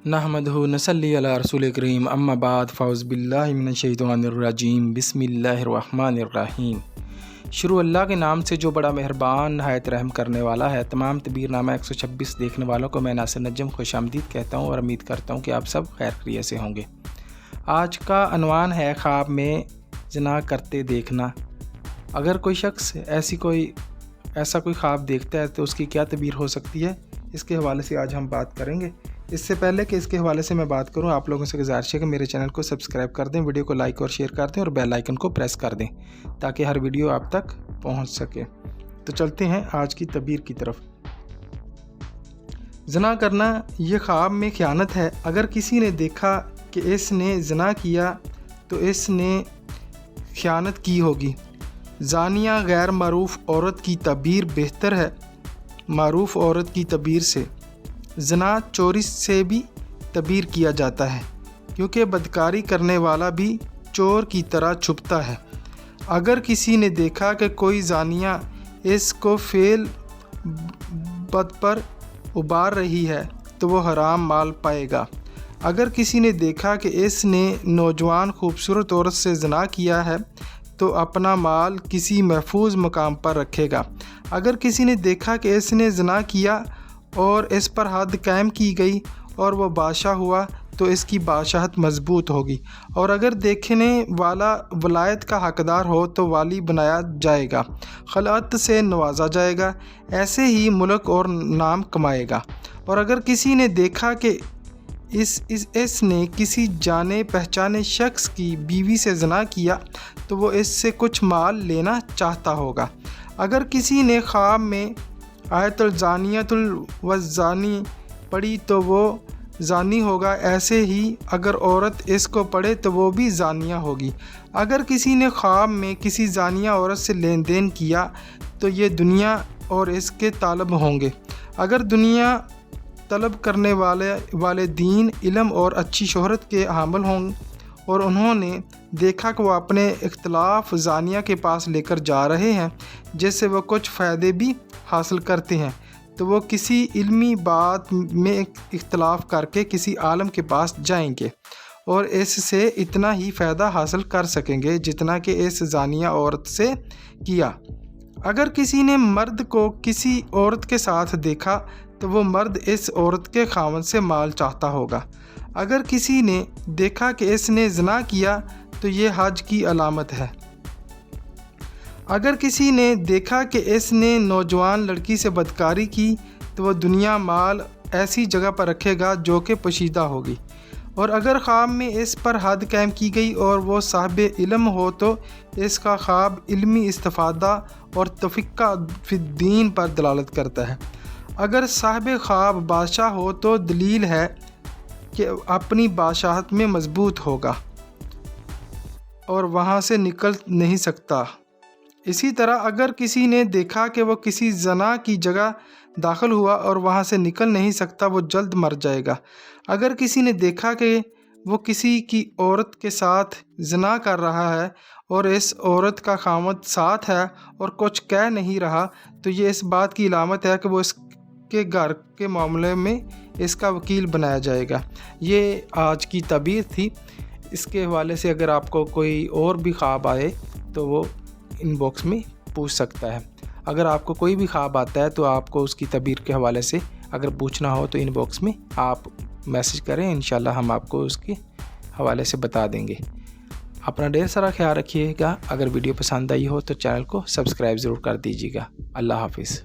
نحمدہ نصلی علی رسول کریم اما بعد فاعوذ باللہ من الشیطان الرجیم بسم اللہ الرحمن الرحیم۔ شروع اللہ کے نام سے جو بڑا مہربان نہایت رحم کرنے والا ہے۔ تمام تبیر نامہ 126 دیکھنے والوں کو میں ناصر نجم خوش آمدید کہتا ہوں اور امید کرتا ہوں کہ آپ سب خیر خیریت سے ہوں گے۔ آج کا عنوان ہے خواب میں زنا کرتے دیکھنا۔ اگر کوئی شخص ایسا کوئی خواب دیکھتا ہے تو اس کی کیا تعبیر ہو سکتی ہے، اس کے حوالے سے آج ہم بات کریں گے۔ اس سے پہلے کہ اس کے حوالے سے میں بات کروں، آپ لوگوں سے گزارش ہے کہ میرے چینل کو سبسکرائب کر دیں، ویڈیو کو لائک اور شیئر کر دیں اور بیل آئیکن کو پریس کر دیں تاکہ ہر ویڈیو آپ تک پہنچ سکے۔ تو چلتے ہیں آج کی تعبیر کی طرف۔ زنا کرنا یہ خواب میں خیانت ہے۔ اگر کسی نے دیکھا کہ اس نے زنا کیا تو اس نے خیانت کی ہوگی۔ زانیہ غیر معروف عورت کی تعبیر بہتر ہے معروف عورت کی تعبیر سے۔ زنا چوری سے بھی تعبیر کیا جاتا ہے کیونکہ بدکاری کرنے والا بھی چور کی طرح چھپتا ہے۔ اگر کسی نے دیکھا کہ کوئی زانیہ اس کو فعل بد پر ابار رہی ہے تو وہ حرام مال پائے گا۔ اگر کسی نے دیکھا کہ اس نے نوجوان خوبصورت عورت سے زنا کیا ہے تو اپنا مال کسی محفوظ مقام پر رکھے گا۔ اگر کسی نے دیکھا کہ اس نے زنا کیا اور اس پر حد قائم کی گئی اور وہ بادشاہ ہوا تو اس کی بادشاہت مضبوط ہوگی، اور اگر دیکھنے والا ولایت کا حقدار ہو تو والی بنایا جائے گا، خلعت سے نوازا جائے گا، ایسے ہی ملک اور نام کمائے گا۔ اور اگر کسی نے دیکھا کہ اس نے کسی جانے پہچانے شخص کی بیوی سے زنا کیا تو وہ اس سے کچھ مال لینا چاہتا ہوگا۔ اگر کسی نے خواب میں آیت الزانیۃ والزانی پڑھی تو وہ زانی ہوگا، ایسے ہی اگر عورت اس کو پڑھے تو وہ بھی زانیہ ہوگی۔ اگر کسی نے خواب میں کسی زانیہ عورت سے لین دین کیا تو یہ دنیا اور اس کے طالب ہوں گے۔ اگر دنیا طلب کرنے والے دین، علم اور اچھی شہرت کے حامل ہوں اور انہوں نے دیکھا کہ وہ اپنے اختلاف زانیہ کے پاس لے کر جا رہے ہیں جس سے وہ کچھ فائدے بھی حاصل کرتے ہیں، تو وہ کسی علمی بات میں اختلاف کر کے کسی عالم کے پاس جائیں گے اور اس سے اتنا ہی فائدہ حاصل کر سکیں گے جتنا کہ اس زانیہ عورت سے کیا۔ اگر کسی نے مرد کو کسی عورت کے ساتھ دیکھا تو وہ مرد اس عورت کے خاوند سے مال چاہتا ہوگا۔ اگر کسی نے دیکھا کہ اس نے زنا کیا تو یہ حج کی علامت ہے۔ اگر کسی نے دیکھا کہ اس نے نوجوان لڑکی سے بدکاری کی تو وہ دنیا مال ایسی جگہ پر رکھے گا جو کہ پوشیدہ ہوگی۔ اور اگر خواب میں اس پر حد قائم کی گئی اور وہ صاحب علم ہو تو اس کا خواب علمی استفادہ اور تفقہ فی الدین پر دلالت کرتا ہے۔ اگر صاحب خواب بادشاہ ہو تو دلیل ہے کہ اپنی بادشاہت میں مضبوط ہوگا اور وہاں سے نکل نہیں سکتا۔ اسی طرح اگر کسی نے دیکھا کہ وہ کسی زنا کی جگہ داخل ہوا اور وہاں سے نکل نہیں سکتا، وہ جلد مر جائے گا۔ اگر کسی نے دیکھا کہ وہ کسی کی عورت کے ساتھ زنا کر رہا ہے اور اس عورت کا خاوند ساتھ ہے اور کچھ کہہ نہیں رہا تو یہ اس بات کی علامت ہے کہ وہ اس کے گھر کے معاملے میں اس کا وکیل بنایا جائے گا۔ یہ آج کی تعبیر تھی۔ اس کے حوالے سے اگر آپ کو کوئی اور بھی خواب آئے تو وہ ان باکس میں پوچھ سکتا ہے۔ اگر آپ کو کوئی بھی خواب آتا ہے تو آپ کو اس کی تعبیر کے حوالے سے اگر پوچھنا ہو تو ان باکس میں آپ میسج کریں، انشاءاللہ ہم آپ کو اس کے حوالے سے بتا دیں گے۔ اپنا ڈھیر سارا خیال رکھیے گا۔ اگر ویڈیو پسند آئی ہو تو چینل کو سبسکرائب ضرور کر دیجیے گا۔ اللہ حافظ۔